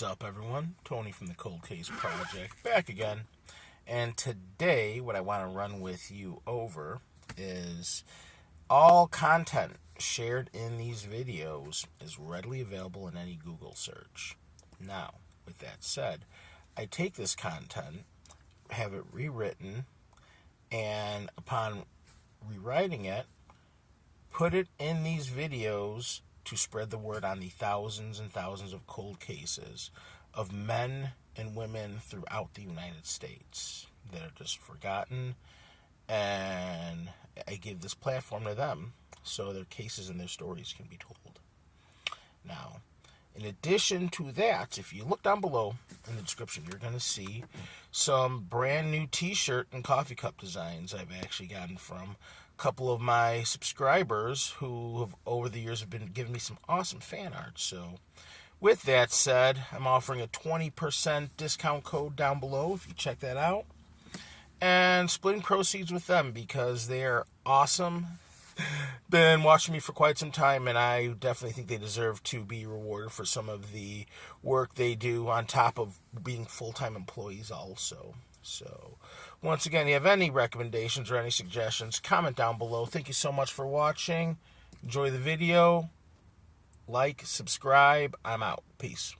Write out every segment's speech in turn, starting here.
What's up, everyone? Tony from the Cold Case Project, back again. And today, what I want to run with you over is all content shared in these videos is readily available in any Google search. Now, with that said, I take this content, have it rewritten, and upon rewriting it, put it in these videos to spread the word on the thousands and thousands of cold cases of men and women throughout the United States that are just forgotten, and I give this platform to them so their cases and their stories can be told. Now, in addition to that, if you look down below in the description, you're going to see some brand new t-shirt and coffee cup designs I've actually gotten from couple of my subscribers who have over the years have been giving me some awesome fan art. So with that said, I'm offering a 20% discount code down below if you check that out, and splitting proceeds with them because they are awesome. Been watching me for quite some time, and I definitely think they deserve to be rewarded for some of the work they do on top of being full-time employees also. So, once again, if you have any recommendations or any suggestions, comment down below. Thank you so much for watching. Enjoy the video. Like, subscribe. I'm out. Peace.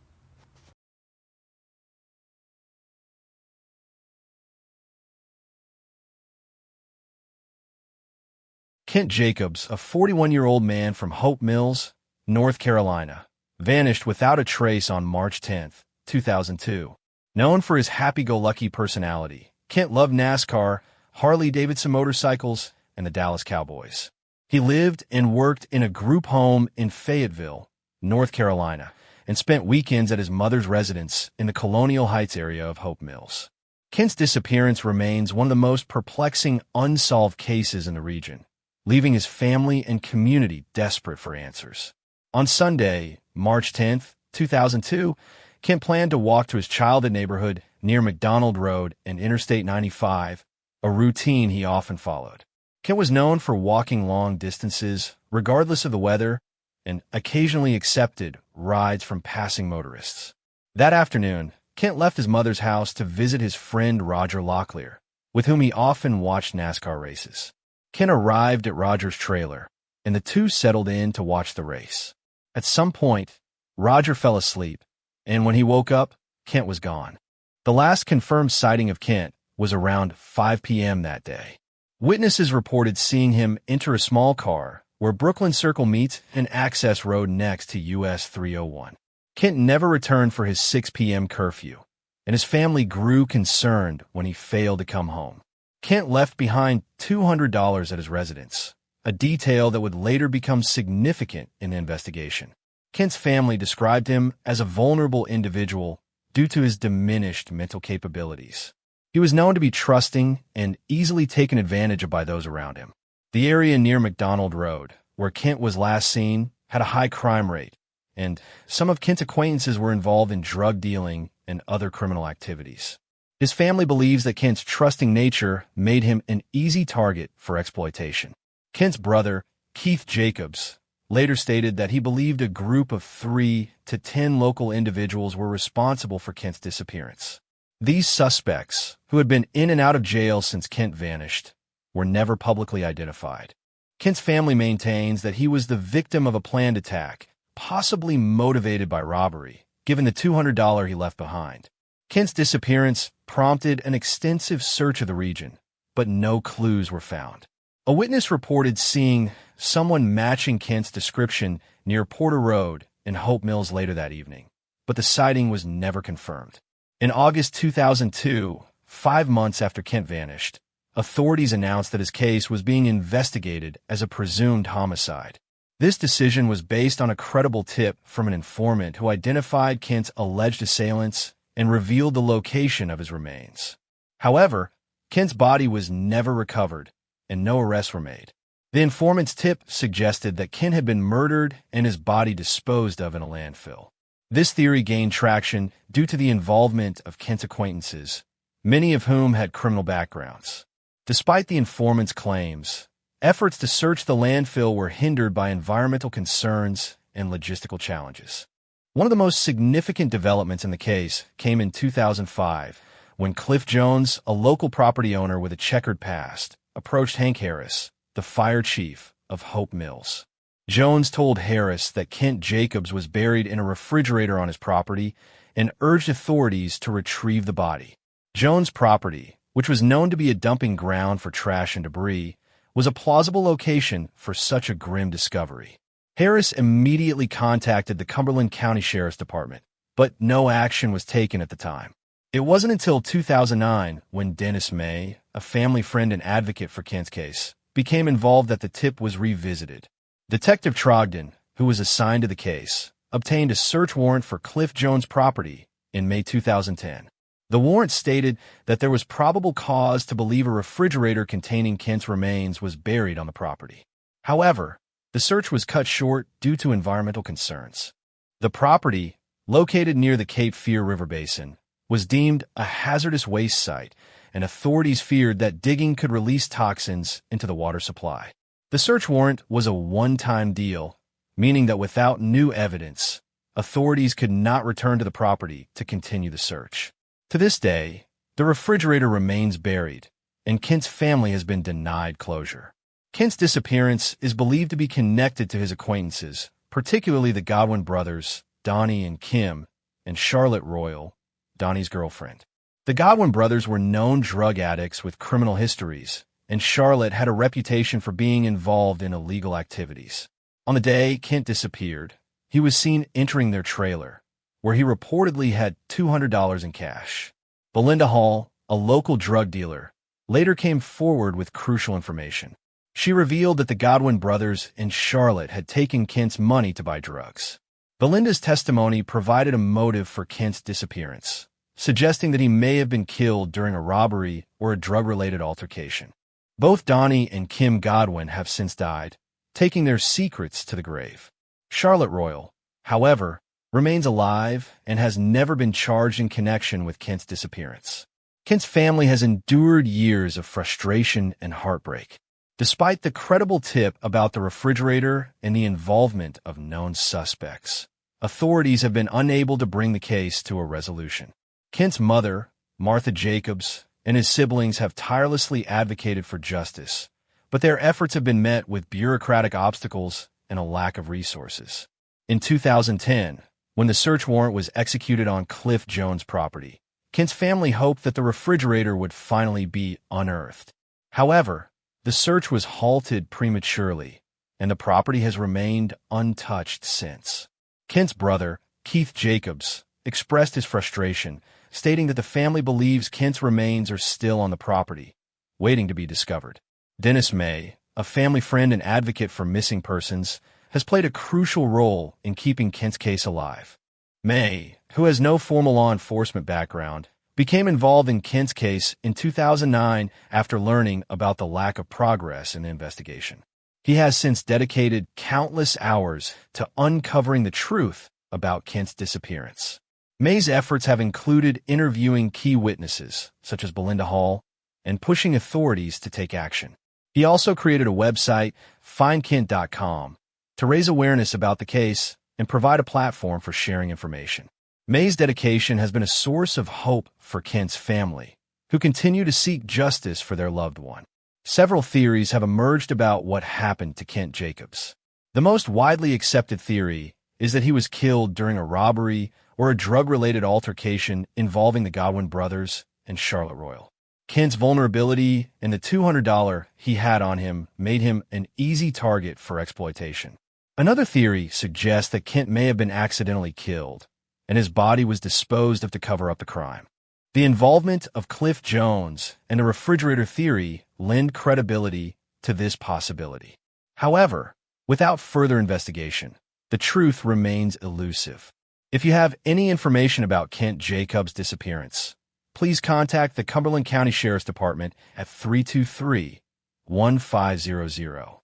Kent Jacobs, a 41-year-old man from Hope Mills, North Carolina, vanished without a trace on March 10, 2002. Known for his happy-go-lucky personality, Kent loved NASCAR, Harley-Davidson motorcycles, and the Dallas Cowboys. He lived and worked in a group home in Fayetteville, North Carolina, and spent weekends at his mother's residence in the Colonial Heights area of Hope Mills. Kent's disappearance remains one of the most perplexing unsolved cases in the region, leaving his family and community desperate for answers. On Sunday, March 10, 2002, Kent planned to walk to his childhood neighborhood near McDonald Road and Interstate 95, a routine he often followed. Kent was known for walking long distances, regardless of the weather, and occasionally accepted rides from passing motorists. That afternoon, Kent left his mother's house to visit his friend Roger Locklear, with whom he often watched NASCAR races. Kent arrived at Roger's trailer, and the two settled in to watch the race. At some point, Roger fell asleep, and when he woke up, Kent was gone. The last confirmed sighting of Kent was around 5 p.m. that day. Witnesses reported seeing him enter a small car where Brooklyn Circle meets an access road next to US 301. Kent never returned for his 6 p.m. curfew, and his family grew concerned when he failed to come home. Kent left behind $200 at his residence, a detail that would later become significant in the investigation. Kent's family described him as a vulnerable individual due to his diminished mental capabilities. He was known to be trusting and easily taken advantage of by those around him. The area near McDonald Road, where Kent was last seen, had a high crime rate, and some of Kent's acquaintances were involved in drug dealing and other criminal activities. His family believes that Kent's trusting nature made him an easy target for exploitation. Kent's brother, Keith Jacobs, later stated that he believed a group of 3 to 10 local individuals were responsible for Kent's disappearance. These suspects, who had been in and out of jail since Kent vanished, were never publicly identified. Kent's family maintains that he was the victim of a planned attack, possibly motivated by robbery, given the $200 he left behind. Kent's disappearance prompted an extensive search of the region, but no clues were found. A witness reported seeing someone matching Kent's description near Porter Road in Hope Mills later that evening, but the sighting was never confirmed. In August 2002, 5 months after Kent vanished, authorities announced that his case was being investigated as a presumed homicide. This decision was based on a credible tip from an informant who identified Kent's alleged assailants and revealed the location of his remains. However, Kent's body was never recovered, and no arrests were made. The informant's tip suggested that Kent had been murdered and his body disposed of in a landfill. This theory gained traction due to the involvement of Kent's acquaintances, many of whom had criminal backgrounds. Despite the informant's claims, efforts to search the landfill were hindered by environmental concerns and logistical challenges. One of the most significant developments in the case came in 2005, when Cliff Jones, a local property owner with a checkered past, approached Hank Harris, the fire chief of Hope Mills. Jones told Harris that Kent Jacobs was buried in a refrigerator on his property and urged authorities to retrieve the body. Jones' property, which was known to be a dumping ground for trash and debris, was a plausible location for such a grim discovery. Harris immediately contacted the Cumberland County Sheriff's Department, but no action was taken at the time. It wasn't until 2009 when Dennis May, a family friend and advocate for Kent's case, became involved that the tip was revisited. Detective Trogdon, who was assigned to the case, obtained a search warrant for Cliff Jones' property in May 2010. The warrant stated that there was probable cause to believe a refrigerator containing Kent's remains was buried on the property. However, the search was cut short due to environmental concerns. The property, located near the Cape Fear River Basin, was deemed a hazardous waste site, and authorities feared that digging could release toxins into the water supply. The search warrant was a one-time deal, meaning that without new evidence, authorities could not return to the property to continue the search. To this day, the refrigerator remains buried, and Kent's family has been denied closure. Kent's disappearance is believed to be connected to his acquaintances, particularly the Godwin brothers, Donnie and Kim, and Charlotte Royal, Donnie's girlfriend. The Godwin brothers were known drug addicts with criminal histories, and Charlotte had a reputation for being involved in illegal activities. On the day Kent disappeared, he was seen entering their trailer, where he reportedly had $200 in cash. Belinda Hall, a local drug dealer, later came forward with crucial information. She revealed that the Godwin brothers and Charlotte had taken Kent's money to buy drugs. Belinda's testimony provided a motive for Kent's disappearance, suggesting that he may have been killed during a robbery or a drug-related altercation. Both Donnie and Kim Godwin have since died, taking their secrets to the grave. Charlotte Royal, however, remains alive and has never been charged in connection with Kent's disappearance. Kent's family has endured years of frustration and heartbreak. Despite the credible tip about the refrigerator and the involvement of known suspects, authorities have been unable to bring the case to a resolution. Kent's mother, Martha Jacobs, and his siblings have tirelessly advocated for justice, but their efforts have been met with bureaucratic obstacles and a lack of resources. In 2010, when the search warrant was executed on Cliff Jones' property, Kent's family hoped that the refrigerator would finally be unearthed. However, the search was halted prematurely, and the property has remained untouched since. Kent's brother, Keith Jacobs, expressed his frustration, stating that the family believes Kent's remains are still on the property, waiting to be discovered. Dennis May, a family friend and advocate for missing persons, has played a crucial role in keeping Kent's case alive. May, who has no formal law enforcement background, became involved in Kent's case in 2009 after learning about the lack of progress in the investigation. He has since dedicated countless hours to uncovering the truth about Kent's disappearance. May's efforts have included interviewing key witnesses, such as Belinda Hall, and pushing authorities to take action. He also created a website, findkent.com, to raise awareness about the case and provide a platform for sharing information. May's dedication has been a source of hope for Kent's family, who continue to seek justice for their loved one. Several theories have emerged about what happened to Kent Jacobs. The most widely accepted theory is that he was killed during a robbery or a drug-related altercation involving the Godwin brothers and Charlotte Royal. Kent's vulnerability and the $200 he had on him made him an easy target for exploitation. Another theory suggests that Kent may have been accidentally killed, and his body was disposed of to cover up the crime. The involvement of Cliff Jones and the refrigerator theory lend credibility to this possibility. However, without further investigation, the truth remains elusive. If you have any information about Kent Jacobs' disappearance, please contact the Cumberland County Sheriff's Department at 323-1500.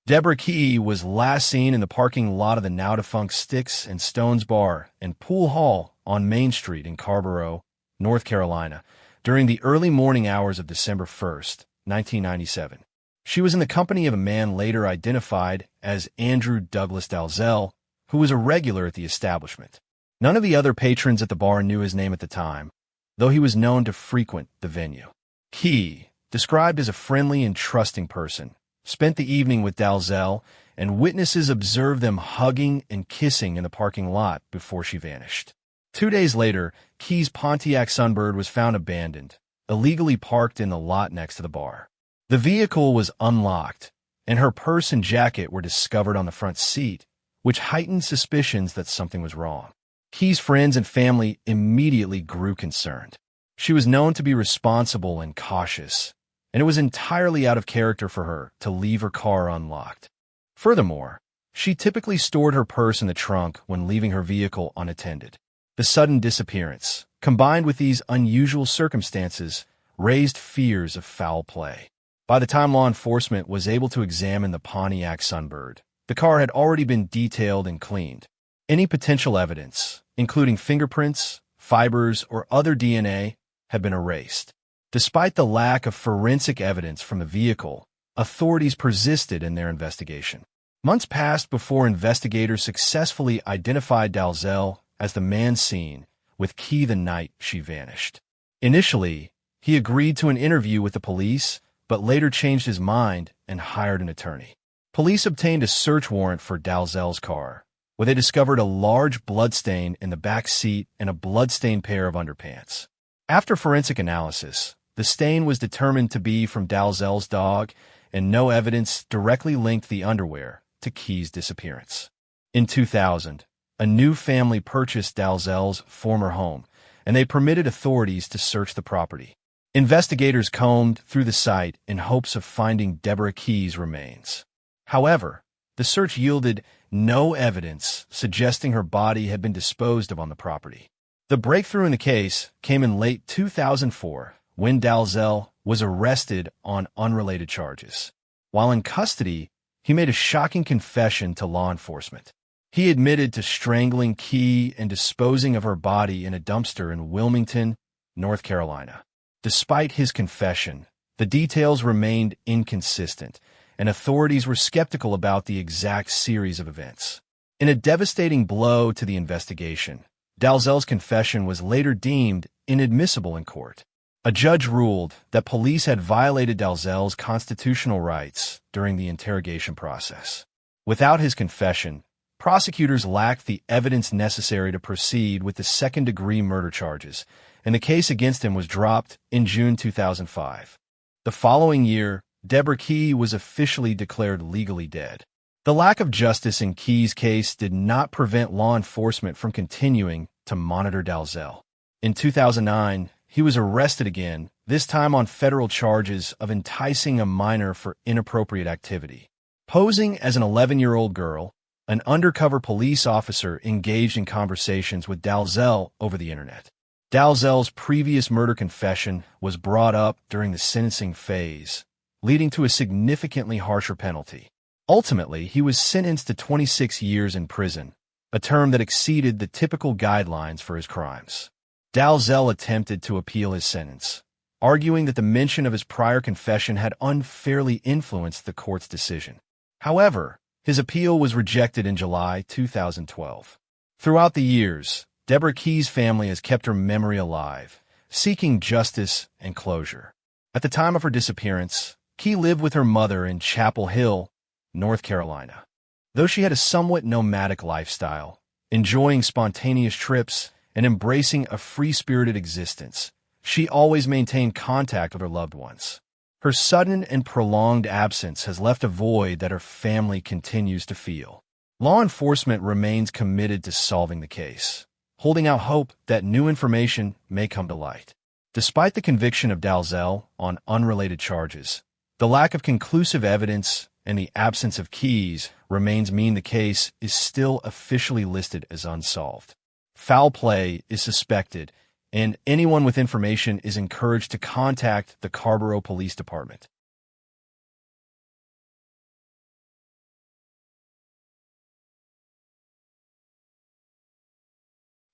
Deborah Key was last seen in the parking lot of the now-defunct Sticks and Stones Bar and Pool Hall on Main Street in Carrboro, North Carolina, during the early morning hours of December 1st, 1997. She was in the company of a man later identified as Andrew Douglas Dalzell, who was a regular at the establishment. None of the other patrons at the bar knew his name at the time, though he was known to frequent the venue. Key, described as a friendly and trusting person, spent the evening with Dalzell, and witnesses observed them hugging and kissing in the parking lot before she vanished. 2 days later, Key's Pontiac Sunbird was found abandoned, illegally parked in the lot next to the bar. The vehicle was unlocked, and her purse and jacket were discovered on the front seat, which heightened suspicions that something was wrong. Key's friends and family immediately grew concerned. She was known to be responsible and cautious, and it was entirely out of character for her to leave her car unlocked. Furthermore, she typically stored her purse in the trunk when leaving her vehicle unattended. The sudden disappearance, combined with these unusual circumstances, raised fears of foul play. By the time law enforcement was able to examine the Pontiac Sunbird, the car had already been detailed and cleaned. Any potential evidence, including fingerprints, fibers, or other DNA, had been erased. Despite the lack of forensic evidence from the vehicle, authorities persisted in their investigation. Months passed before investigators successfully identified Dalzell as the man seen with Key the night she vanished. Initially, he agreed to an interview with the police, but later changed his mind and hired an attorney. Police obtained a search warrant for Dalzell's car, where they discovered a large bloodstain in the back seat and a bloodstained pair of underpants. After forensic analysis, the stain was determined to be from Dalzell's dog, and no evidence directly linked the underwear to Key's disappearance. In 2000, a new family purchased Dalzell's former home, and they permitted authorities to search the property. Investigators combed through the site in hopes of finding Deborah Key's remains. However, the search yielded no evidence suggesting her body had been disposed of on the property. The breakthrough in the case came in late 2004 when Dalzell was arrested on unrelated charges. While in custody, he made a shocking confession to law enforcement. He admitted to strangling Key and disposing of her body in a dumpster in Wilmington, North Carolina. Despite his confession, the details remained inconsistent, and authorities were skeptical about the exact series of events. In a devastating blow to the investigation, Dalzell's confession was later deemed inadmissible in court. A judge ruled that police had violated Dalzell's constitutional rights during the interrogation process. Without his confession, prosecutors lacked the evidence necessary to proceed with the second-degree murder charges, and the case against him was dropped in June 2005. The following year, Deborah Key was officially declared legally dead. The lack of justice in Key's case did not prevent law enforcement from continuing to monitor Dalzell. In 2009, he was arrested again, this time on federal charges of enticing a minor for inappropriate activity. Posing as an 11-year-old girl, an undercover police officer engaged in conversations with Dalzell over the internet. Dalzell's previous murder confession was brought up during the sentencing phase, leading to a significantly harsher penalty. Ultimately, he was sentenced to 26 years in prison, a term that exceeded the typical guidelines for his crimes. Dalzell attempted to appeal his sentence, arguing that the mention of his prior confession had unfairly influenced the court's decision. However, his appeal was rejected in July 2012. Throughout the years, Deborah Key's family has kept her memory alive, seeking justice and closure. At the time of her disappearance, Key lived with her mother in Chapel Hill, North Carolina. Though she had a somewhat nomadic lifestyle, enjoying spontaneous trips and embracing a free-spirited existence, she always maintained contact with her loved ones. Her sudden and prolonged absence has left a void that her family continues to feel. Law enforcement remains committed to solving the case, holding out hope that new information may come to light. Despite the conviction of Dalzell on unrelated charges, the lack of conclusive evidence and the absence of keys remains mean the case is still officially listed as unsolved. Foul play is suspected, and anyone with information is encouraged to contact the Carrboro Police Department.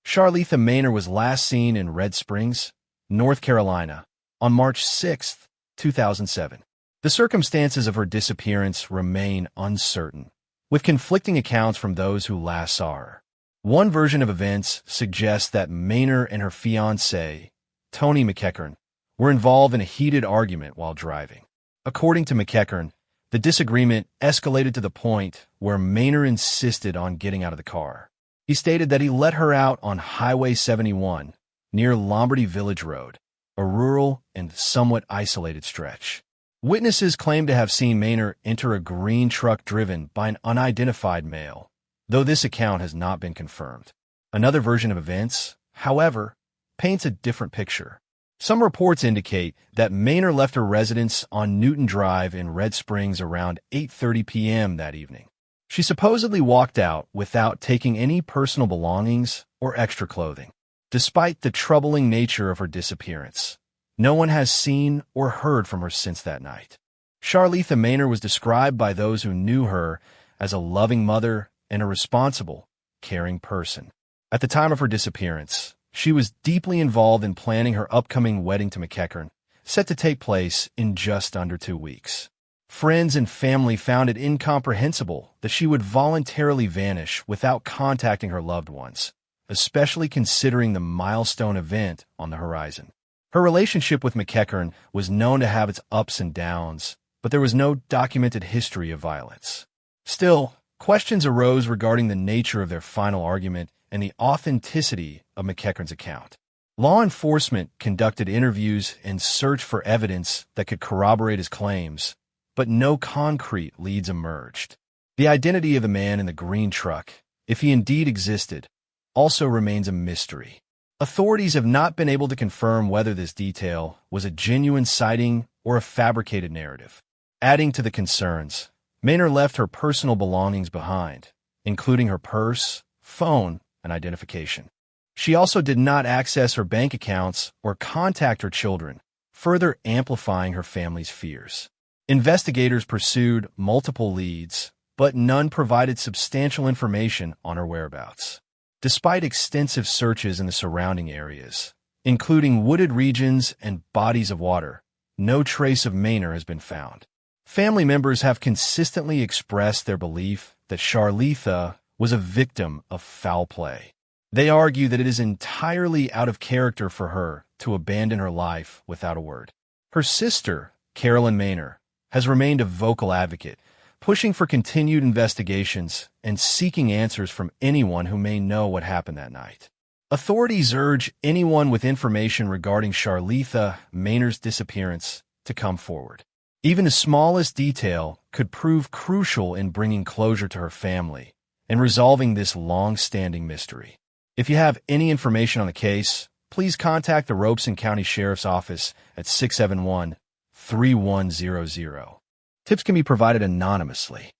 Charletha Maynor was last seen in Red Springs, North Carolina, on March 6, 2007. The circumstances of her disappearance remain uncertain, with conflicting accounts from those who last saw her. One version of events suggests that Maynor and her fiancé, Tony McEachern, were involved in a heated argument while driving. According to McEachern, the disagreement escalated to the point where Maynor insisted on getting out of the car. He stated that he let her out on Highway 71 near Lombardy Village Road, a rural and somewhat isolated stretch. Witnesses claim to have seen Maynor enter a green truck driven by an unidentified male, though this account has not been confirmed. Another version of events, however, paints a different picture. Some reports indicate that Maynor left her residence on Newton Drive in Red Springs around 8:30 p.m. that evening. She supposedly walked out without taking any personal belongings or extra clothing. Despite the troubling nature of her disappearance, no one has seen or heard from her since that night. Charletha Maynor was described by those who knew her as a loving mother and a responsible, caring person. At the time of her disappearance, she was deeply involved in planning her upcoming wedding to McEachern, set to take place in just under 2 weeks. Friends and family found it incomprehensible that she would voluntarily vanish without contacting her loved ones, especially considering the milestone event on the horizon. Her relationship with McEachern was known to have its ups and downs, but there was no documented history of violence. Still, questions arose regarding the nature of their final argument and the authenticity of McEachern's account. Law enforcement conducted interviews and searched for evidence that could corroborate his claims, but no concrete leads emerged. The identity of the man in the green truck, if he indeed existed, also remains a mystery. Authorities have not been able to confirm whether this detail was a genuine sighting or a fabricated narrative. Adding to the concerns, Maynor left her personal belongings behind, including her purse, phone, and identification. She also did not access her bank accounts or contact her children, further amplifying her family's fears. Investigators pursued multiple leads, but none provided substantial information on her whereabouts. Despite extensive searches in the surrounding areas, including wooded regions and bodies of water, no trace of Maynor has been found. Family members have consistently expressed their belief that Charletha was a victim of foul play. They argue that it is entirely out of character for her to abandon her life without a word. Her sister, Carolyn Maynor, has remained a vocal advocate, pushing for continued investigations and seeking answers from anyone who may know what happened that night. Authorities urge anyone with information regarding Charletha Maynor's disappearance to come forward. Even the smallest detail could prove crucial in bringing closure to her family and resolving this long-standing mystery. If you have any information on the case, please contact the Robeson County Sheriff's Office at 671-3100. Tips can be provided anonymously.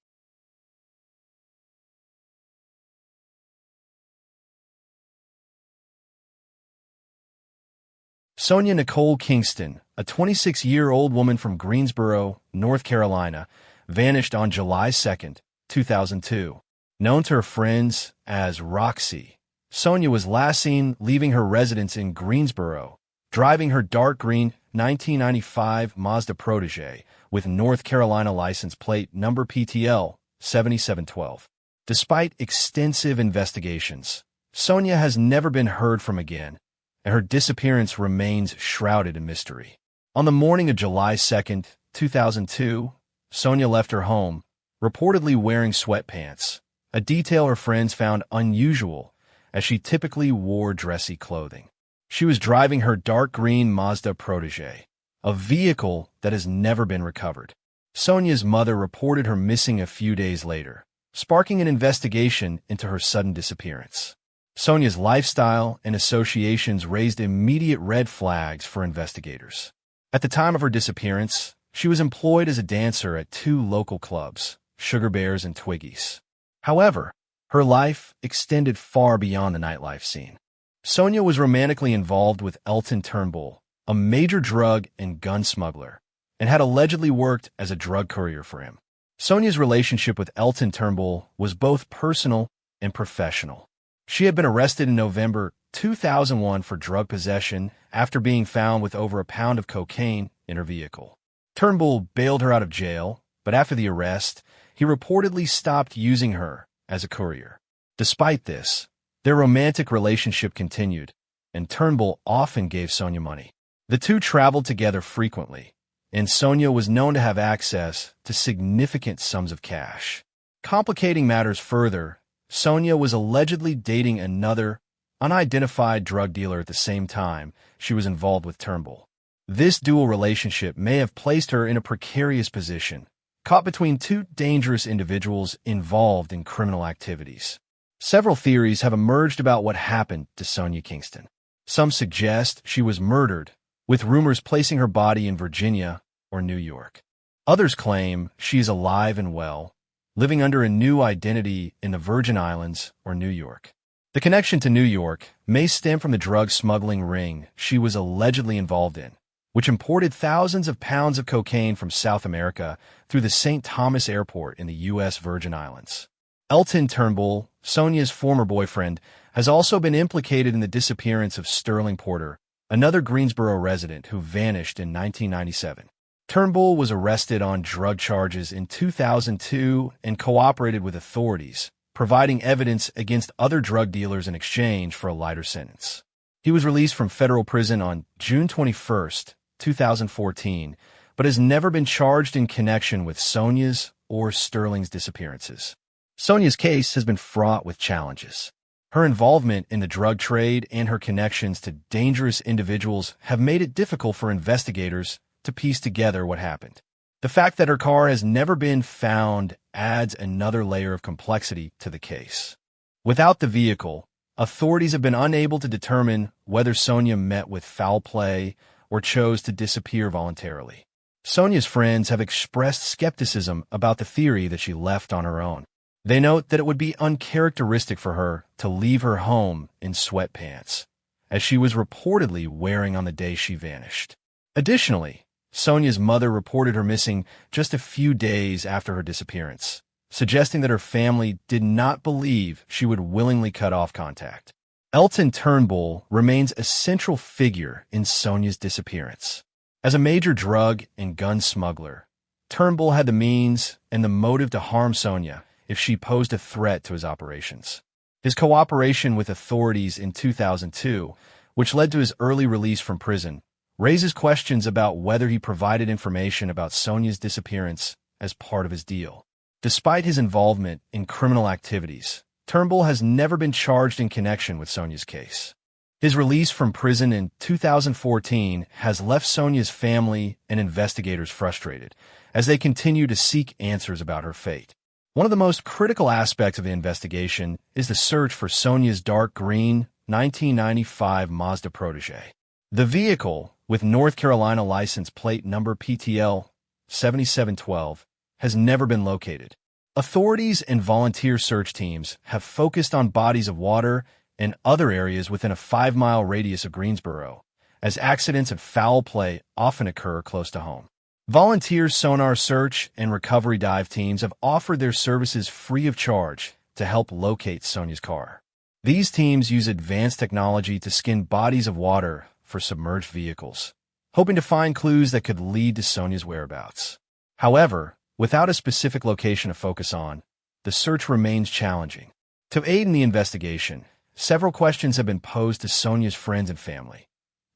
Sonia Kingston, a 26-year-old woman from Greensboro, North Carolina, vanished on July 2, 2002. Known to her friends as Roxy, Sonia was last seen leaving her residence in Greensboro, driving her dark green 1995 Mazda Protege with North Carolina license plate number PTL 7712. Despite extensive investigations, Sonia has never been heard from again, and her disappearance remains shrouded in mystery. On the morning of July 2, 2002, Sonia left her home, reportedly wearing sweatpants, a detail her friends found unusual as she typically wore dressy clothing. She was driving her dark green Mazda Protege, a vehicle that has never been recovered. Sonia's mother reported her missing a few days later, sparking an investigation into her sudden disappearance. Sonia's lifestyle and associations raised immediate red flags for investigators. At the time of her disappearance, she was employed as a dancer at 2 local clubs, Sugar Bears and Twiggies. However, her life extended far beyond the nightlife scene. Sonia was romantically involved with Elton Turnbull, a major drug and gun smuggler, and had allegedly worked as a drug courier for him. Sonia's relationship with Elton Turnbull was both personal and professional. She had been arrested in November 2001 for drug possession after being found with over a pound of cocaine in her vehicle. Turnbull bailed her out of jail, but after the arrest, he reportedly stopped using her as a courier. Despite this, their romantic relationship continued, and Turnbull often gave Sonia money. The two traveled together frequently, and Sonia was known to have access to significant sums of cash. Complicating matters further, Sonia was allegedly dating another, unidentified drug dealer at the same time she was involved with Turnbull. This dual relationship may have placed her in a precarious position, caught between two dangerous individuals involved in criminal activities. Several theories have emerged about what happened to Sonia Kingston. Some suggest she was murdered, with rumors placing her body in Virginia or New York. Others claim she is alive and well, living under a new identity in the Virgin Islands or New York. The connection to New York may stem from the drug smuggling ring she was allegedly involved in, which imported thousands of pounds of cocaine from South America through the St. Thomas Airport in the U.S. Virgin Islands. Elton Turnbull, Sonia's former boyfriend, has also been implicated in the disappearance of Sterling Porter, another Greensboro resident who vanished in 1997. Turnbull was arrested on drug charges in 2002 and cooperated with authorities, providing evidence against other drug dealers in exchange for a lighter sentence. He was released from federal prison on June 21, 2014, but has never been charged in connection with Sonia's or Sterling's disappearances. Sonia's case has been fraught with challenges. Her involvement in the drug trade and her connections to dangerous individuals have made it difficult for investigators to piece together what happened. The fact that her car has never been found adds another layer of complexity to the case. Without the vehicle, authorities have been unable to determine whether Sonia met with foul play or chose to disappear voluntarily. Sonia's friends have expressed skepticism about the theory that she left on her own. They note that it would be uncharacteristic for her to leave her home in sweatpants, as she was reportedly wearing on the day she vanished. Additionally, Sonia's mother reported her missing just a few days after her disappearance, suggesting that her family did not believe she would willingly cut off contact. Elton Turnbull remains a central figure in Sonia's disappearance. As a major drug and gun smuggler, Turnbull had the means and the motive to harm Sonia if she posed a threat to his operations. His cooperation with authorities in 2002, which led to his early release from prison, raises questions about whether he provided information about Sonia's disappearance as part of his deal. Despite his involvement in criminal activities, Turnbull has never been charged in connection with Sonia's case. His release from prison in 2014 has left Sonia's family and investigators frustrated as they continue to seek answers about her fate. One of the most critical aspects of the investigation is the search for Sonia's dark green 1995 Mazda Protege. The vehicle, with North Carolina license plate number PTL 7712, has never been located. Authorities and volunteer search teams have focused on bodies of water and other areas within a 5-mile radius of Greensboro, as accidents and foul play often occur close to home. Volunteer sonar search and recovery dive teams have offered their services free of charge to help locate Sonia's car. These teams use advanced technology to scan bodies of water for submerged vehicles, hoping to find clues that could lead to Sonia's whereabouts. However, without a specific location to focus on, the search remains challenging. To aid in the investigation, several questions have been posed to Sonia's friends and family.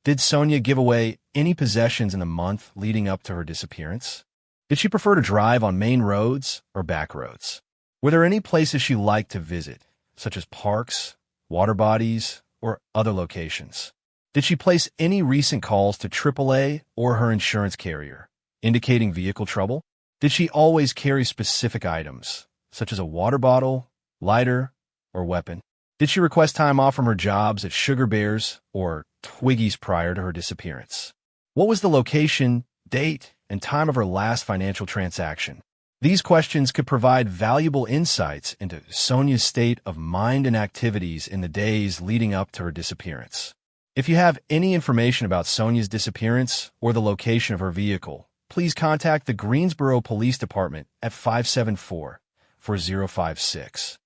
Did Sonia give away any possessions in the month leading up to her disappearance? Did she prefer to drive on main roads or back roads? Were there any places she liked to visit, such as parks, water bodies, or other locations? Did she place any recent calls to AAA or her insurance carrier, indicating vehicle trouble? Did she always carry specific items, such as a water bottle, lighter, or weapon? Did she request time off from her jobs at Sugar Bears or Twiggy's prior to her disappearance? What was the location, date, and time of her last financial transaction? These questions could provide valuable insights into Sonia's state of mind and activities in the days leading up to her disappearance. If you have any information about Sonia's disappearance or the location of her vehicle, please contact the Greensboro Police Department at 574-4056.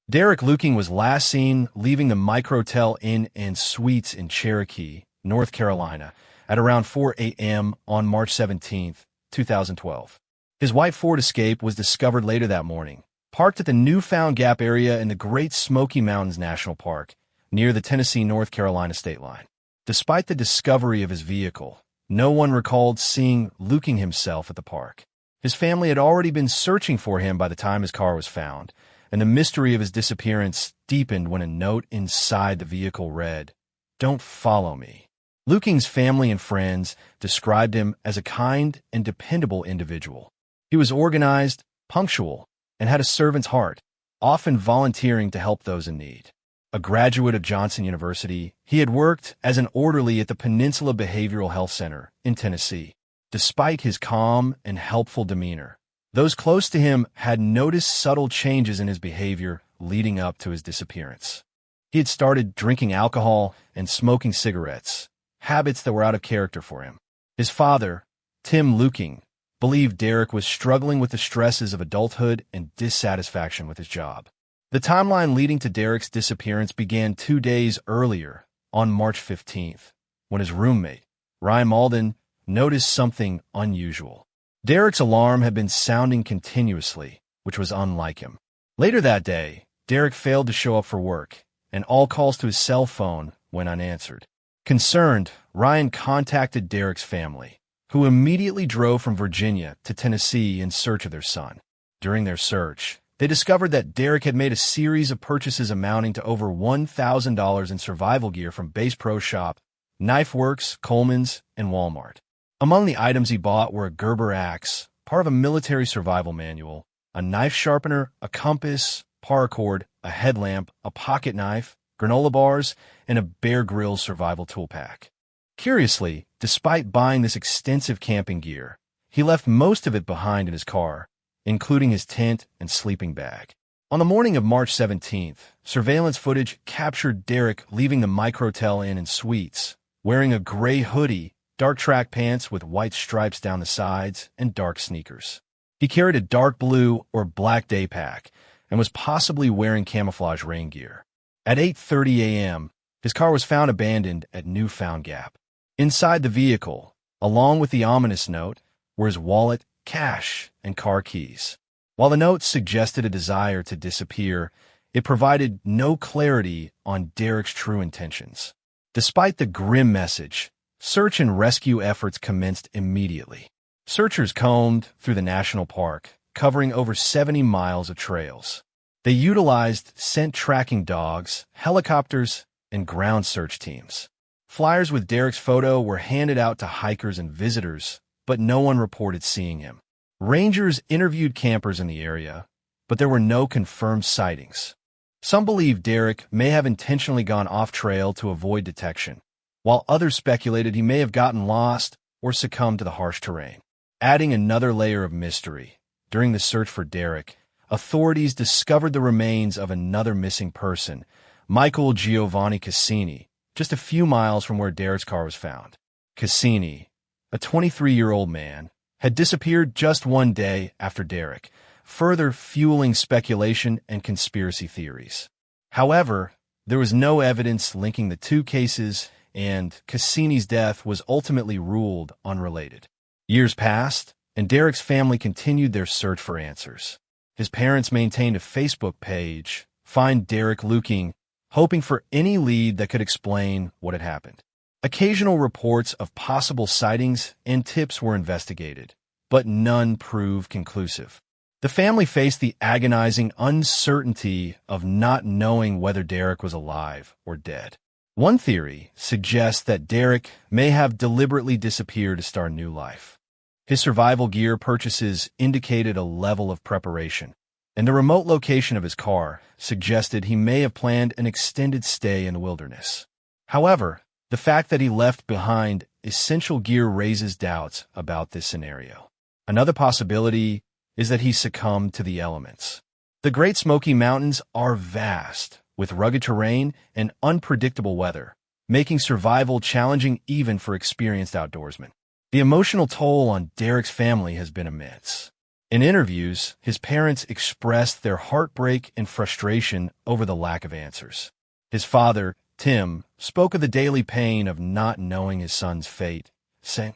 Derek Luking was last seen leaving the Microtel Inn and Suites in Cherokee, North Carolina, at around 4 a.m. on March 17, 2012. His white Ford Escape was discovered later that morning, parked at the Newfound Gap area in the Great Smoky Mountains National Park, near the Tennessee-North Carolina state line. Despite the discovery of his vehicle, no one recalled seeing Luking himself at the park. His family had already been searching for him by the time his car was found, and the mystery of his disappearance deepened when a note inside the vehicle read, "Don't follow me." Luking's family and friends described him as a kind and dependable individual. He was organized, punctual, and had a servant's heart, often volunteering to help those in need. A graduate of Johnson University, he had worked as an orderly at the Peninsula Behavioral Health Center in Tennessee. Despite his calm and helpful demeanor, those close to him had noticed subtle changes in his behavior leading up to his disappearance. He had started drinking alcohol and smoking cigarettes, habits that were out of character for him. His father, Tim Luking, believed Derek was struggling with the stresses of adulthood and dissatisfaction with his job. The timeline leading to Derek's disappearance began 2 days earlier, on March 15th, when his roommate, Ryan Malden, noticed something unusual. Derek's alarm had been sounding continuously, which was unlike him. Later that day, Derek failed to show up for work, and all calls to his cell phone went unanswered. Concerned, Ryan contacted Derek's family, who immediately drove from Virginia to Tennessee in search of their son. During their search, they discovered that Derek had made a series of purchases amounting to over $1,000 in survival gear from Bass Pro Shop, Knife Works, Coleman's, and Walmart. Among the items he bought were a Gerber axe, part of a military survival manual, a knife sharpener, a compass, paracord, a headlamp, a pocket knife, granola bars, and a Bear Grylls survival tool pack. Curiously, despite buying this extensive camping gear, he left most of it behind in his car, including his tent and sleeping bag. On the morning of March 17th, surveillance footage captured Derek leaving the Microtel Inn and Suites, wearing a gray hoodie, dark track pants with white stripes down the sides, and dark sneakers. He carried a dark blue or black day pack and was possibly wearing camouflage rain gear. At 8:30 a.m., his car was found abandoned at Newfound Gap. Inside the vehicle, along with the ominous note, were his wallet, cash, and car keys. While the note suggested a desire to disappear, it provided no clarity on Derek's true intentions. Despite the grim message, search and rescue efforts commenced immediately. Searchers combed through the national park, covering over 70 miles of trails. They utilized scent tracking dogs, helicopters, and ground search teams. Flyers with Derek's photo were handed out to hikers and visitors, but no one reported seeing him. Rangers interviewed campers in the area, but there were no confirmed sightings. Some believe Derek may have intentionally gone off-trail to avoid detection, while others speculated he may have gotten lost or succumbed to the harsh terrain. Adding another layer of mystery, during the search for Derek, authorities discovered the remains of another missing person, Michael Giovanni Cassini, just a few miles from where Derek's car was found. Cassini, a 23-year-old man, had disappeared just 1 day after Derek, further fueling speculation and conspiracy theories. However, there was no evidence linking the two cases, and Cassini's death was ultimately ruled unrelated. Years passed, and Derek's family continued their search for answers. His parents maintained a Facebook page, Find Derek Luking, hoping for any lead that could explain what had happened. Occasional reports of possible sightings and tips were investigated, but none proved conclusive. The family faced the agonizing uncertainty of not knowing whether Derek was alive or dead. One theory suggests that Derek may have deliberately disappeared to start a new life. His survival gear purchases indicated a level of preparation, and the remote location of his car suggested he may have planned an extended stay in the wilderness. However, the fact that he left behind essential gear raises doubts about this scenario. Another possibility is that he succumbed to the elements. The Great Smoky Mountains are vast, with rugged terrain and unpredictable weather, making survival challenging even for experienced outdoorsmen. The emotional toll on Derek's family has been immense. In interviews, his parents expressed their heartbreak and frustration over the lack of answers. His father, Tim, spoke of the daily pain of not knowing his son's fate, saying,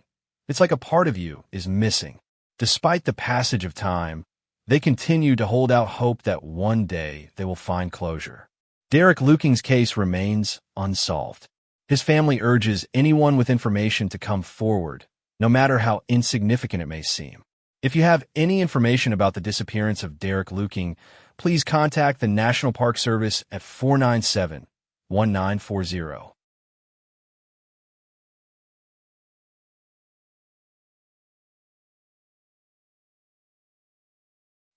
"It's like a part of you is missing." Despite the passage of time, they continue to hold out hope that one day they will find closure. Derek Luking's case remains unsolved. His family urges anyone with information to come forward, no matter how insignificant it may seem. If you have any information about the disappearance of Derek Luking, please contact the National Park Service at 497-1940.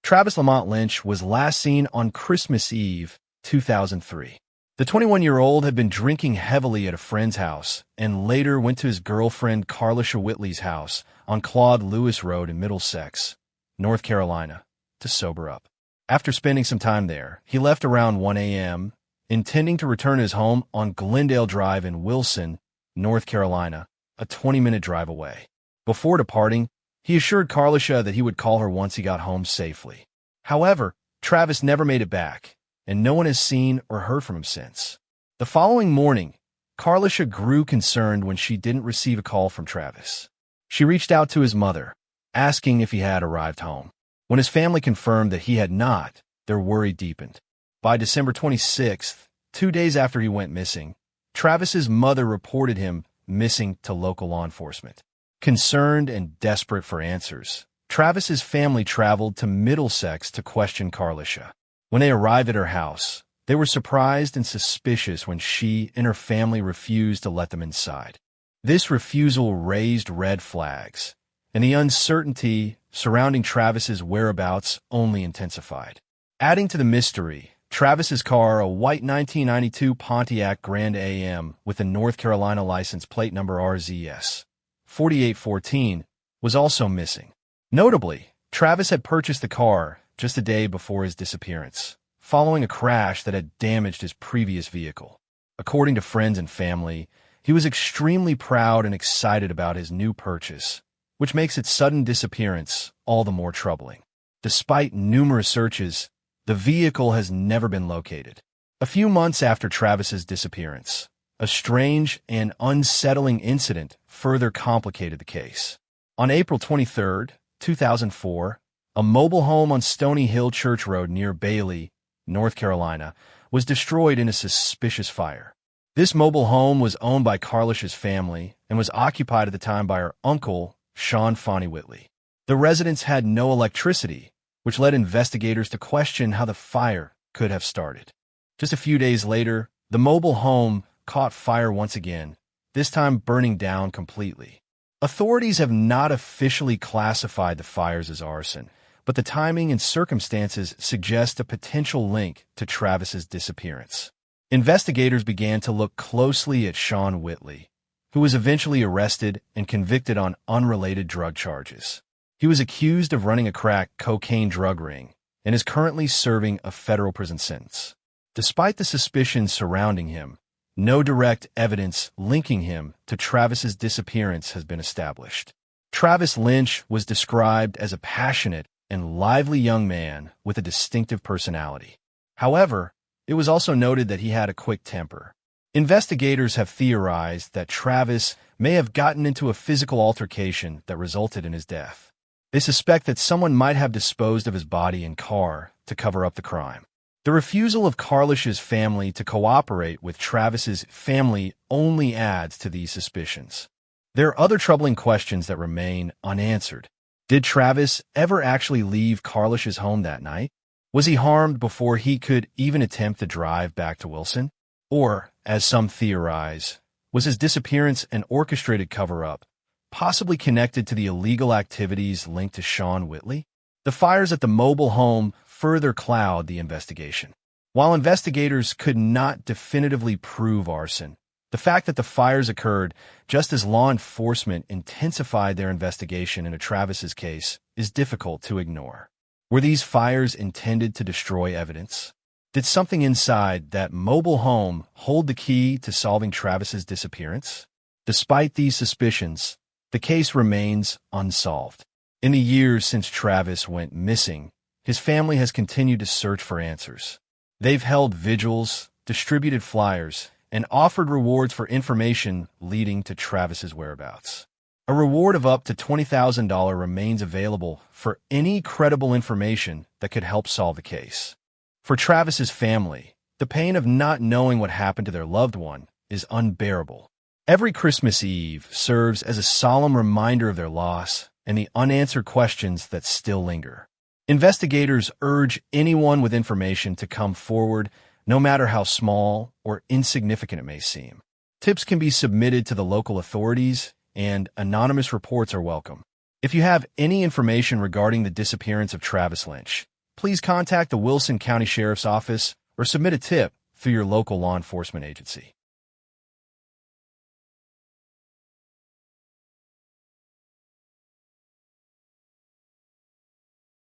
Travis Lynch was last seen on Christmas Eve, 2003. The 21-year-old had been drinking heavily at a friend's house and later went to his girlfriend Charletha Whitley's house on Claude Lewis Road in Middlesex, North Carolina, to sober up. After spending some time there, he left around 1 a.m., intending to return to his home on Glendale Drive in Wilson, North Carolina, a 20-minute drive away. Before departing, he assured Charletha that he would call her once he got home safely. However, Travis never made it back, and no one has seen or heard from him since. The following morning, Charletha grew concerned when she didn't receive a call from Travis. She reached out to his mother, asking if he had arrived home. When his family confirmed that he had not, their worry deepened. By December 26th, 2 days after he went missing, Travis's mother reported him missing to local law enforcement. Concerned and desperate for answers, Travis's family traveled to Middlesex to question Charletha. When they arrived at her house, they were surprised and suspicious when she and her family refused to let them inside. This refusal raised red flags, and the uncertainty surrounding Travis's whereabouts only intensified. Adding to the mystery, Travis's car, a white 1992 Pontiac Grand AM with a North Carolina license plate number RZS 4814, was also missing. Notably, Travis had purchased the car just a day before his disappearance, following a crash that had damaged his previous vehicle. According to friends and family, he was extremely proud and excited about his new purchase, which makes its sudden disappearance all the more troubling. Despite numerous searches, the vehicle has never been located. A few months after Travis's disappearance, a strange and unsettling incident further complicated the case. On April 23, 2004, a mobile home on Stony Hill Church Road near Bailey, North Carolina, was destroyed in a suspicious fire. This mobile home was owned by Charletha's family and was occupied at the time by her uncle, Sean Fonnie Whitley. The residence had no electricity, which led investigators to question how the fire could have started. Just a few days later, the mobile home caught fire once again, this time burning down completely. Authorities have not officially classified the fires as arson, but the timing and circumstances suggest a potential link to Travis's disappearance. Investigators began to look closely at Sean Whitley, who was eventually arrested and convicted on unrelated drug charges. He was accused of running a crack cocaine drug ring and is currently serving a federal prison sentence. Despite the suspicions surrounding him, no direct evidence linking him to Travis's disappearance has been established. Travis Lynch was described as a passionate and lively young man with a distinctive personality. However, it was also noted that he had a quick temper. Investigators have theorized that Travis may have gotten into a physical altercation that resulted in his death. They suspect that someone might have disposed of his body and car to cover up the crime. The refusal of Charletha's family to cooperate with Travis's family only adds to these suspicions. There are other troubling questions that remain unanswered. Did Travis ever actually leave Charletha's home that night? Was he harmed before he could even attempt to drive back to Wilson? Or, as some theorize, was his disappearance an orchestrated cover-up, possibly connected to the illegal activities linked to Sean Whitley? The fires at the mobile home further cloud the investigation. While investigators could not definitively prove arson, the fact that the fires occurred just as law enforcement intensified their investigation into Travis's case is difficult to ignore. Were these fires intended to destroy evidence? Did something inside that mobile home hold the key to solving Travis's disappearance? Despite these suspicions, the case remains unsolved. In the years since Travis went missing, his family has continued to search for answers. They've held vigils, distributed flyers, and offered rewards for information leading to Travis's whereabouts. A reward of up to $20,000 remains available for any credible information that could help solve the case. For Travis's family, the pain of not knowing what happened to their loved one is unbearable. Every Christmas Eve serves as a solemn reminder of their loss and the unanswered questions that still linger. Investigators urge anyone with information to come forward, no matter how small or insignificant it may seem. Tips can be submitted to the local authorities, and anonymous reports are welcome. If you have any information regarding the disappearance of Travis Lynch, please contact the Wilson County Sheriff's Office or submit a tip through your local law enforcement agency.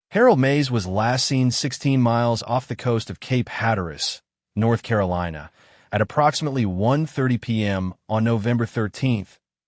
Harold Maize was last seen 16 miles off the coast of Cape Hatteras, North Carolina, at approximately 1:30 p.m. on November 13,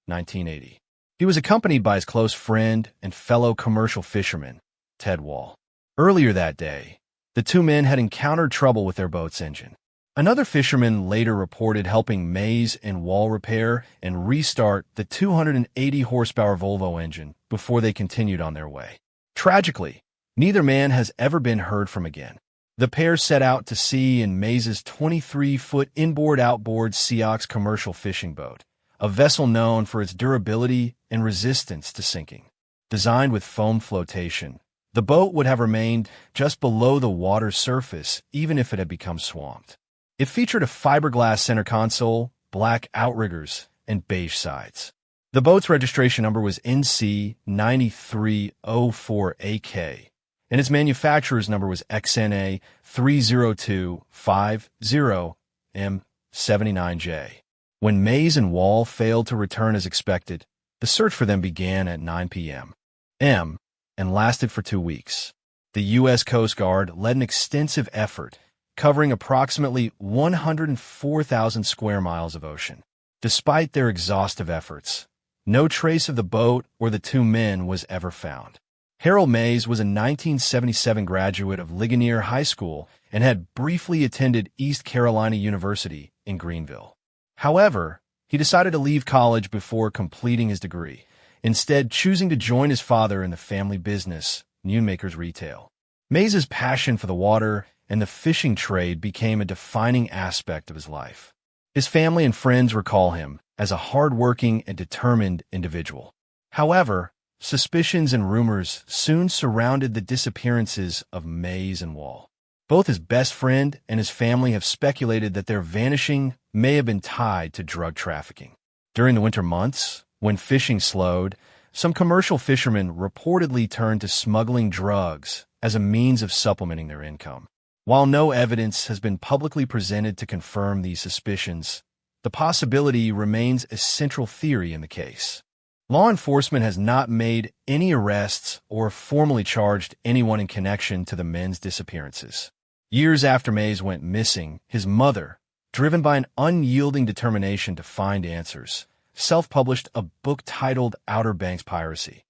1980. He was accompanied by his close friend and fellow commercial fisherman, Ted Wall. Earlier that day, the two men had encountered trouble with their boat's engine. Another fisherman later reported helping Maize and Wall repair and restart the 280-horsepower Volvo engine before they continued on their way. Tragically, neither man has ever been heard from again. The pair set out to sea in Maize's 23-foot inboard-outboard Seahawks commercial fishing boat, a vessel known for its durability and resistance to sinking. Designed with foam flotation, the boat would have remained just below the water's surface even if it had become swamped. It featured a fiberglass center console, black outriggers, and beige sides. The boat's registration number was NC 9304AK. And its manufacturer's number was XNA 30250M79J. When Maize and Wall failed to return as expected, the search for them began at 9 p.m. and lasted for 2 weeks. The U.S. Coast Guard led an extensive effort covering approximately 104,000 square miles of ocean. Despite their exhaustive efforts, no trace of the boat or the two men was ever found. Harold Maize was a 1977 graduate of Ligonier High School and had briefly attended East Carolina University in Greenville. However, he decided to leave college before completing his degree, instead choosing to join his father in the family business, Newmakers Retail. Maize's passion for the water and the fishing trade became a defining aspect of his life. His family and friends recall him as a hard-working and determined individual. However, suspicions and rumors soon surrounded the disappearances of Maize and Wall. Both his best friend and his family have speculated that their vanishing may have been tied to drug trafficking. During the winter months, when fishing slowed, some commercial fishermen reportedly turned to smuggling drugs as a means of supplementing their income. While no evidence has been publicly presented to confirm these suspicions, the possibility remains a central theory in the case. Law enforcement has not made any arrests or formally charged anyone in connection to the men's disappearances. Years after Maize went missing, his mother, driven by an unyielding determination to find answers, self-published a book titled Outer Banks Piracy.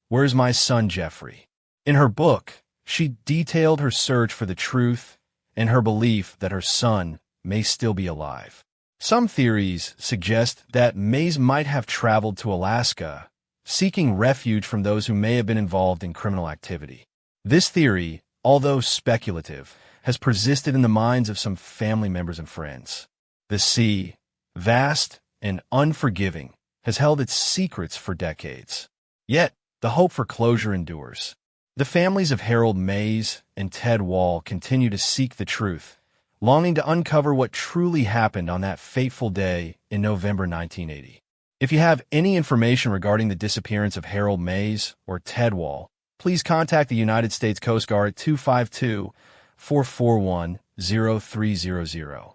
Where's My Son Jeffrey? In her book, she detailed her search for the truth and her belief that her son may still be alive. Some theories suggest that Maize might have traveled to Alaska, seeking refuge from those who may have been involved in criminal activity. This theory, although speculative, has persisted in the minds of some family members and friends. The sea, vast and unforgiving, has held its secrets for decades. Yet, the hope for closure endures. The families of Harold Maize and Ted Wall continue to seek the truth, longing to uncover what truly happened on that fateful day in November 1980. If you have any information regarding the disappearance of Harold Maize or Ted Wall, please contact the United States Coast Guard at 252-441-0300.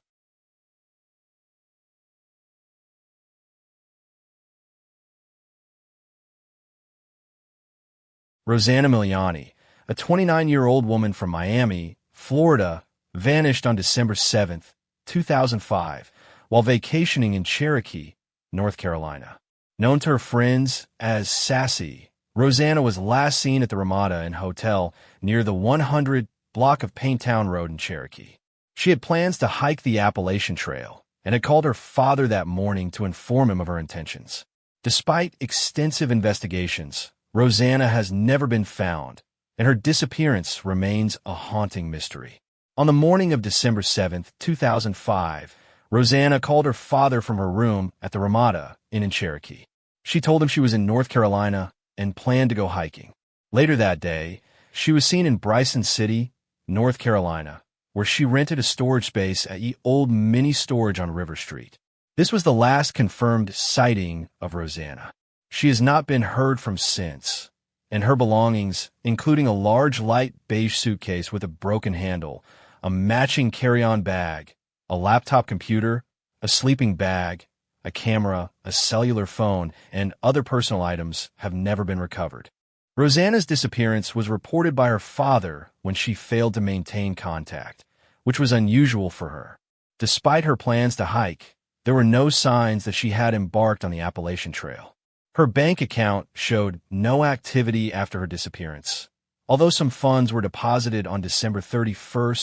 Rosanna Milani, a 29-year-old woman from Miami, Florida, vanished on December 7, 2005, while vacationing in Cherokee, North Carolina. Known to her friends as Sassy, Rosanna was last seen at the Ramada Inn Hotel near the 100 block of Paintown Road in Cherokee. She had plans to hike the Appalachian Trail and had called her father that morning to inform him of her intentions. Despite extensive investigations, Rosanna has never been found, and her disappearance remains a haunting mystery. On the morning of December 7, 2005, Rosanna called her father from her room at the Ramada Inn in Cherokee. She told him she was in North Carolina and planned to go hiking. Later that day, she was seen in Bryson City, North Carolina, where she rented a storage space at Ye Old Mini Storage on River Street. This was the last confirmed sighting of Rosanna. She has not been heard from since, and her belongings, including a large light beige suitcase with a broken handle, a matching carry-on bag, a laptop computer, a sleeping bag, a camera, a cellular phone, and other personal items have never been recovered. Rosanna's disappearance was reported by her father when she failed to maintain contact, which was unusual for her. Despite her plans to hike, there were no signs that she had embarked on the Appalachian Trail. Her bank account showed no activity after her disappearance, although some funds were deposited on December 31,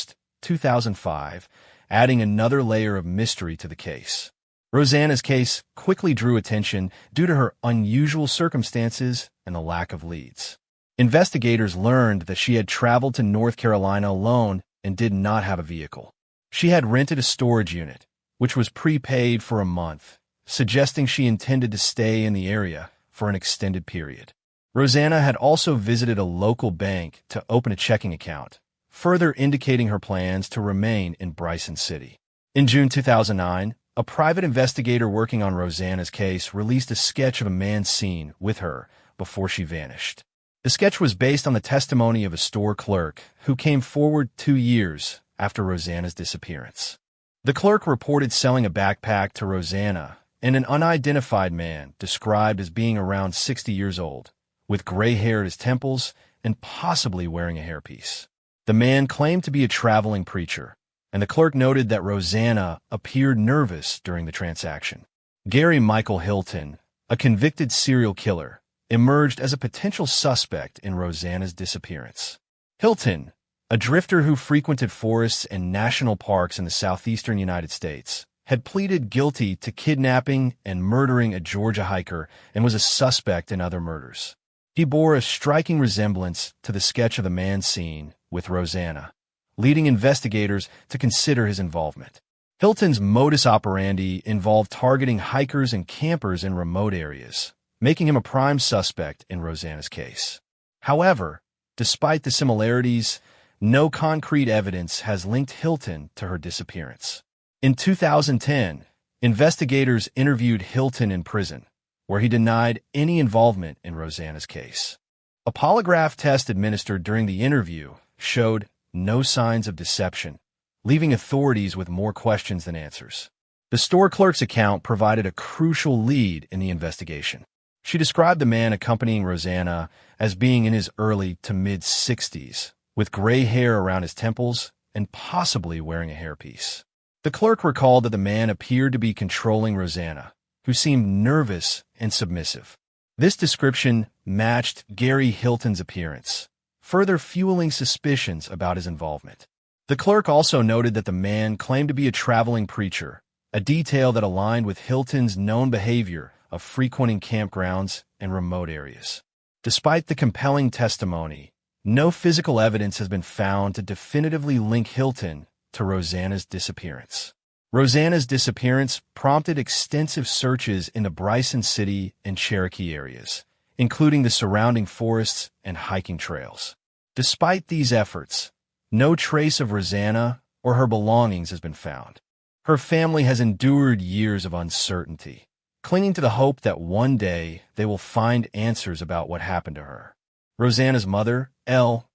2005, adding another layer of mystery to the case. Rosanna's case quickly drew attention due to her unusual circumstances and the lack of leads. Investigators learned that she had traveled to North Carolina alone and did not have a vehicle. She had rented a storage unit, which was prepaid for a month, suggesting she intended to stay in the area for an extended period. Rosanna had also visited a local bank to open a checking account, further indicating her plans to remain in Bryson City. In June 2009, a private investigator working on Rosanna's case released a sketch of a man seen with her before she vanished. The sketch was based on the testimony of a store clerk who came forward 2 years after Rosanna's disappearance. The clerk reported selling a backpack to Rosanna and an unidentified man described as being around 60 years old, with gray hair at his temples and possibly wearing a hairpiece. The man claimed to be a traveling preacher, and the clerk noted that Rosanna appeared nervous during the transaction. Gary Michael Hilton, a convicted serial killer, emerged as a potential suspect in Rosanna's disappearance. Hilton, a drifter who frequented forests and national parks in the southeastern United States, had pleaded guilty to kidnapping and murdering a Georgia hiker and was a suspect in other murders. He bore a striking resemblance to the sketch of the man seen with Rosanna, leading investigators to consider his involvement. Hilton's modus operandi involved targeting hikers and campers in remote areas, making him a prime suspect in Rosanna's case. However, despite the similarities, no concrete evidence has linked Hilton to her disappearance. In 2010, investigators interviewed Hilton in prison, where he denied any involvement in Rosanna's case. A polygraph test administered during the interview showed no signs of deception, leaving authorities with more questions than answers. The store clerk's account provided a crucial lead in the investigation. She described the man accompanying Rosanna as being in his early to mid-60s, with gray hair around his temples and possibly wearing a hairpiece. The clerk recalled that the man appeared to be controlling Rosanna, who seemed nervous and submissive. This description matched Gary Hilton's appearance, further fueling suspicions about his involvement. The clerk also noted that the man claimed to be a traveling preacher, a detail that aligned with Hilton's known behavior of frequenting campgrounds and remote areas. Despite the compelling testimony, no physical evidence has been found to definitively link Hilton to Rosanna's disappearance. Rosanna's disappearance prompted extensive searches in the Bryson City and Cherokee areas, including the surrounding forests and hiking trails. Despite these efforts, no trace of Rosanna or her belongings has been found. Her family has endured years of uncertainty, clinging to the hope that one day they will find answers about what happened to her. Rosanna's mother, L.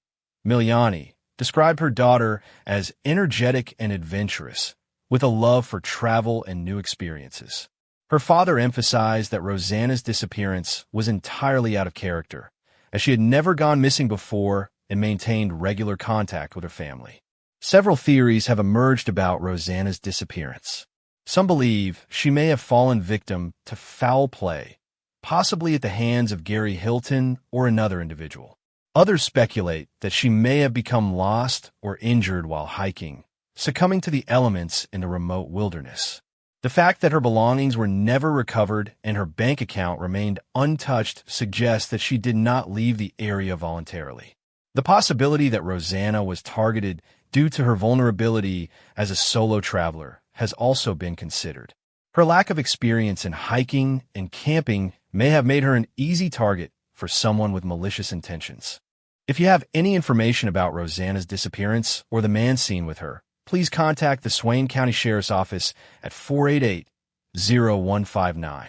Milani, described her daughter as energetic and adventurous, with a love for travel and new experiences. Her father emphasized that Rosanna's disappearance was entirely out of character, as she had never gone missing before and maintained regular contact with her family. Several theories have emerged about Rosanna's disappearance. Some believe she may have fallen victim to foul play, possibly at the hands of Gary Hilton or another individual. Others speculate that she may have become lost or injured while hiking, succumbing to the elements in the remote wilderness. The fact that her belongings were never recovered and her bank account remained untouched suggests that she did not leave the area voluntarily. The possibility that Rosanna was targeted due to her vulnerability as a solo traveler has also been considered. Her lack of experience in hiking and camping may have made her an easy target for someone with malicious intentions. If you have any information about Rosanna's disappearance or the man seen with her, please contact the Swain County Sheriff's Office at 488-0159.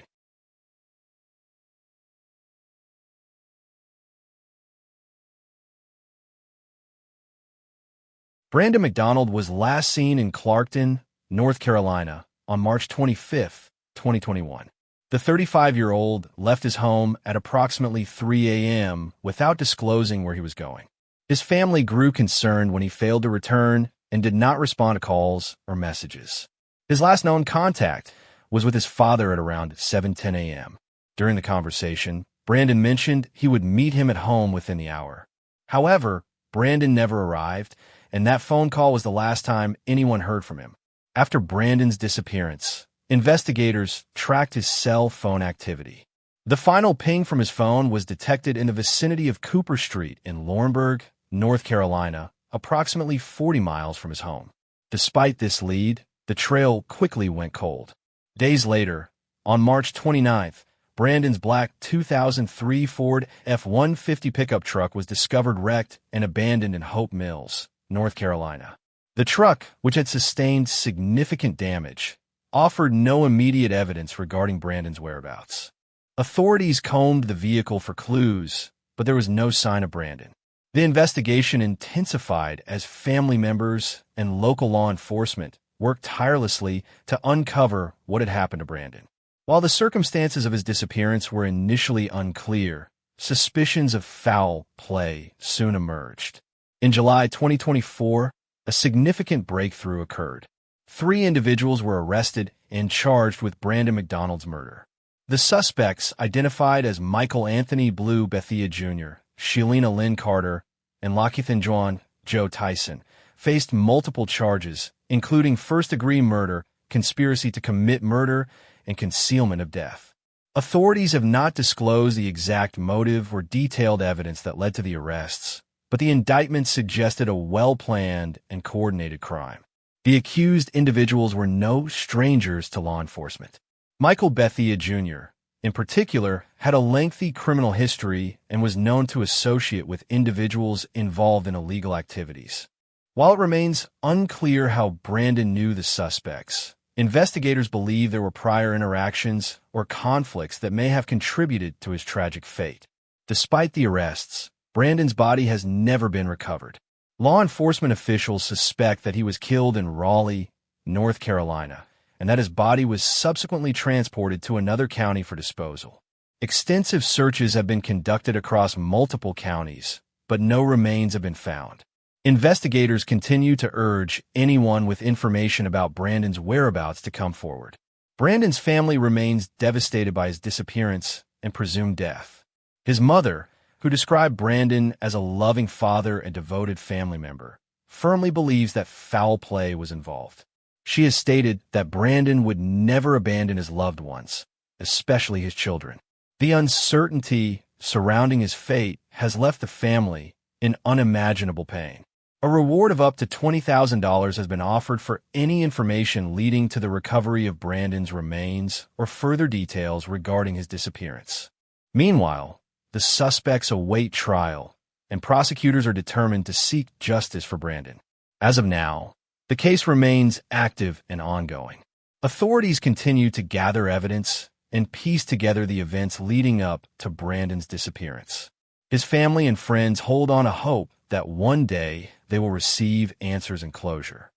Brandon McDonald was last seen in Clarkton, North Carolina, on March 25, 2021. The 35-year-old left his home at approximately 3 a.m. without disclosing where he was going. His family grew concerned when he failed to return and did not respond to calls or messages. His last known contact was with his father at around 7:10 a.m. During the conversation, Brandon mentioned he would meet him at home within the hour. However, Brandon never arrived, and that phone call was the last time anyone heard from him. After Brandon's disappearance, investigators tracked his cell phone activity. The final ping from his phone was detected in the vicinity of Cooper Street in Laurinburg, North Carolina, approximately 40 miles from his home. Despite this lead, the trail quickly went cold. Days later, on March 29th, Brandon's black 2003 Ford F-150 pickup truck was discovered wrecked and abandoned in Hope Mills, North Carolina. The truck, which had sustained significant damage, offered no immediate evidence regarding Brandon's whereabouts. Authorities combed the vehicle for clues, but there was no sign of Brandon. The investigation intensified as family members and local law enforcement worked tirelessly to uncover what had happened to Brandon. While the circumstances of his disappearance were initially unclear, suspicions of foul play soon emerged. In July 2024, a significant breakthrough occurred. 3 individuals were arrested and charged with Brandon McDonald's murder. The suspects, identified as Michael Anthony Blue Bethia Jr., Shelina Lynn Carter, and Lakeithan Juan Joe Tyson, faced multiple charges, including first-degree murder, conspiracy to commit murder, and concealment of death. Authorities have not disclosed the exact motive or detailed evidence that led to the arrests, but the indictment suggested a well-planned and coordinated crime. The accused individuals were no strangers to law enforcement. Michael Bethia Jr., in particular, had a lengthy criminal history and was known to associate with individuals involved in illegal activities. While it remains unclear how Brandon knew the suspects, investigators believe there were prior interactions or conflicts that may have contributed to his tragic fate. Despite the arrests, Brandon's body has never been recovered. Law enforcement officials suspect that he was killed in Raleigh, North Carolina, and that his body was subsequently transported to another county for disposal. Extensive searches have been conducted across multiple counties, but no remains have been found. Investigators continue to urge anyone with information about Brandon's whereabouts to come forward. Brandon's family remains devastated by his disappearance and presumed death. His mother, who described Brandon as a loving father and devoted family member, firmly believes that foul play was involved. She has stated that Brandon would never abandon his loved ones, especially his children. The uncertainty surrounding his fate has left the family in unimaginable pain. A reward of up to $20,000 has been offered for any information leading to the recovery of Brandon's remains or further details regarding his disappearance. Meanwhile, the suspects await trial, and prosecutors are determined to seek justice for Brandon. As of now, the case remains active and ongoing. Authorities continue to gather evidence and piece together the events leading up to Brandon's disappearance. His family and friends hold on a hope that one day they will receive answers and closure.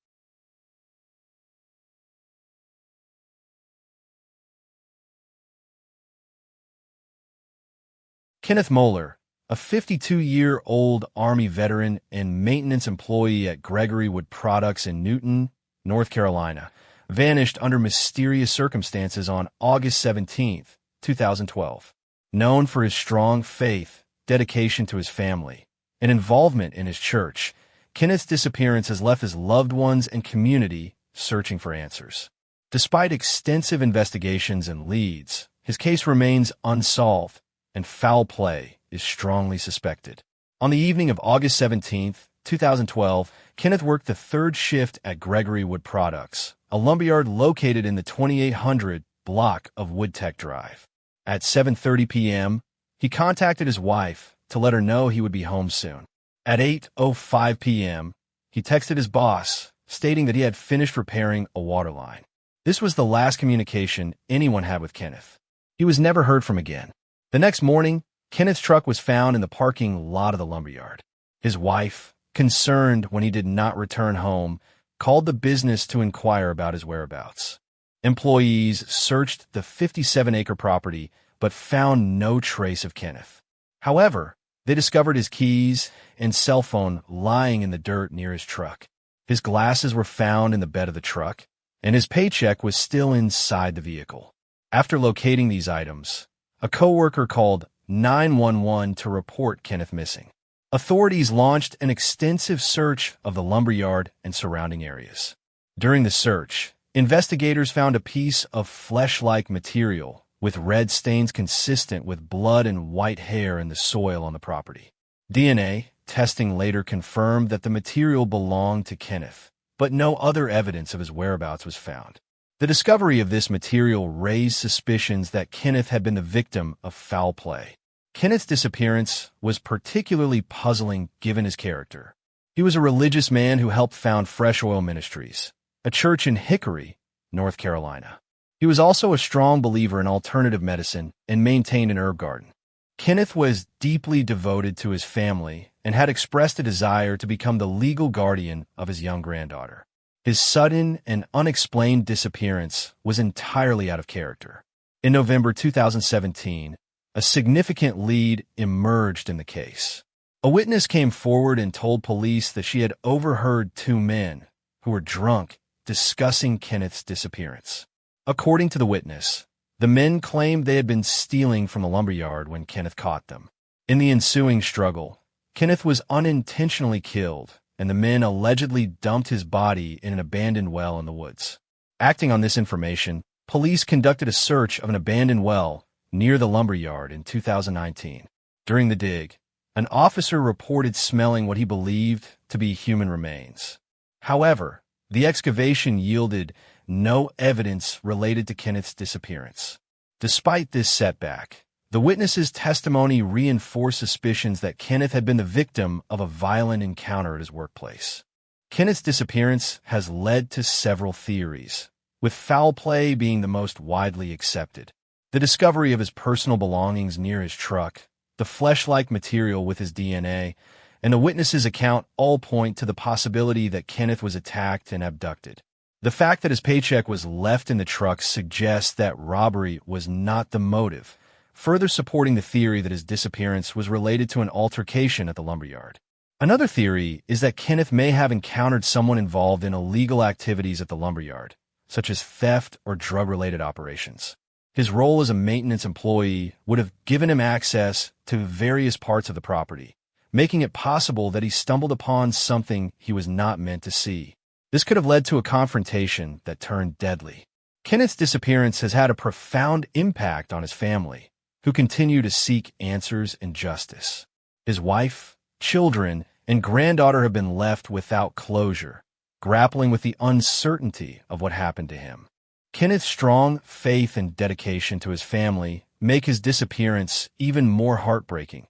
Kenneth Mohler, a 52-year-old Army veteran and maintenance employee at Gregory Wood Products in Newton, North Carolina, vanished under mysterious circumstances on August 17, 2012. Known for his strong faith, dedication to his family, and involvement in his church, Kenneth's disappearance has left his loved ones and community searching for answers. Despite extensive investigations and leads, his case remains unsolved, and foul play is strongly suspected. On the evening of August 17, 2012, Kenneth worked the third shift at Gregory Wood Products, a lumberyard located in the 2800 block of Woodtech Drive. At 7:30 p.m., he contacted his wife to let her know he would be home soon. At 8:05 p.m., he texted his boss, stating that he had finished repairing a water line. This was the last communication anyone had with Kenneth. He was never heard from again. The next morning, Kenneth's truck was found in the parking lot of the lumberyard. His wife, concerned when he did not return home, called the business to inquire about his whereabouts. Employees searched the 57-acre property but found no trace of Kenneth. However, they discovered his keys and cell phone lying in the dirt near his truck. His glasses were found in the bed of the truck, and his paycheck was still inside the vehicle. After locating these items, a coworker called 911 to report Kenneth missing. Authorities launched an extensive search of the lumberyard and surrounding areas. During the search, investigators found a piece of flesh-like material with red stains consistent with blood and white hair in the soil on the property. DNA testing later confirmed that the material belonged to Kenneth, but no other evidence of his whereabouts was found. The discovery of this material raised suspicions that Kenneth had been the victim of foul play. Kenneth's disappearance was particularly puzzling given his character. He was a religious man who helped found Fresh Oil Ministries, a church in Hickory, North Carolina. He was also a strong believer in alternative medicine and maintained an herb garden. Kenneth was deeply devoted to his family and had expressed a desire to become the legal guardian of his young granddaughter. His sudden and unexplained disappearance was entirely out of character. In November 2017, a significant lead emerged in the case. A witness came forward and told police that she had overheard two men, who were drunk, discussing Kenneth's disappearance. According to the witness, the men claimed they had been stealing from the lumberyard when Kenneth caught them. In the ensuing struggle, Kenneth was unintentionally killed, and the men allegedly dumped his body in an abandoned well in the woods. Acting on this information, police conducted a search of an abandoned well near the lumberyard in 2019. During the dig, an officer reported smelling what he believed to be human remains. However, the excavation yielded no evidence related to Kenneth's disappearance. Despite this setback, the witness's testimony reinforced suspicions that Kenneth had been the victim of a violent encounter at his workplace. Kenneth's disappearance has led to several theories, with foul play being the most widely accepted. The discovery of his personal belongings near his truck, the flesh-like material with his DNA, and a witness's account all point to the possibility that Kenneth was attacked and abducted. The fact that his paycheck was left in the truck suggests that robbery was not the motive, further supporting the theory that his disappearance was related to an altercation at the lumberyard. Another theory is that Kenneth may have encountered someone involved in illegal activities at the lumberyard, such as theft or drug-related operations. His role as a maintenance employee would have given him access to various parts of the property, making it possible that he stumbled upon something he was not meant to see. This could have led to a confrontation that turned deadly. Kenneth's disappearance has had a profound impact on his family, who continue to seek answers and justice. His wife, children, and granddaughter have been left without closure, grappling with the uncertainty of what happened to him. Kenneth's strong faith and dedication to his family make his disappearance even more heartbreaking,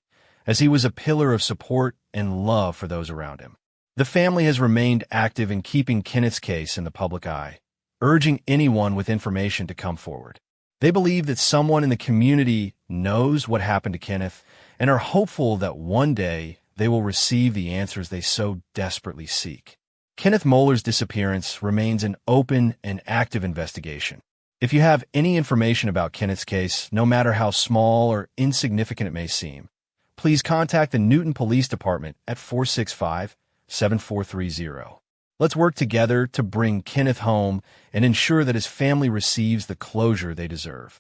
as he was a pillar of support and love for those around him. The family has remained active in keeping Kenneth's case in the public eye, urging anyone with information to come forward. They believe that someone in the community knows what happened to Kenneth and are hopeful that one day they will receive the answers they so desperately seek. Kenneth Mohler's disappearance remains an open and active investigation. If you have any information about Kenneth's case, no matter how small or insignificant it may seem, please contact the Newton Police Department at 465-7430. Let's work together to bring Kenneth home and ensure that his family receives the closure they deserve.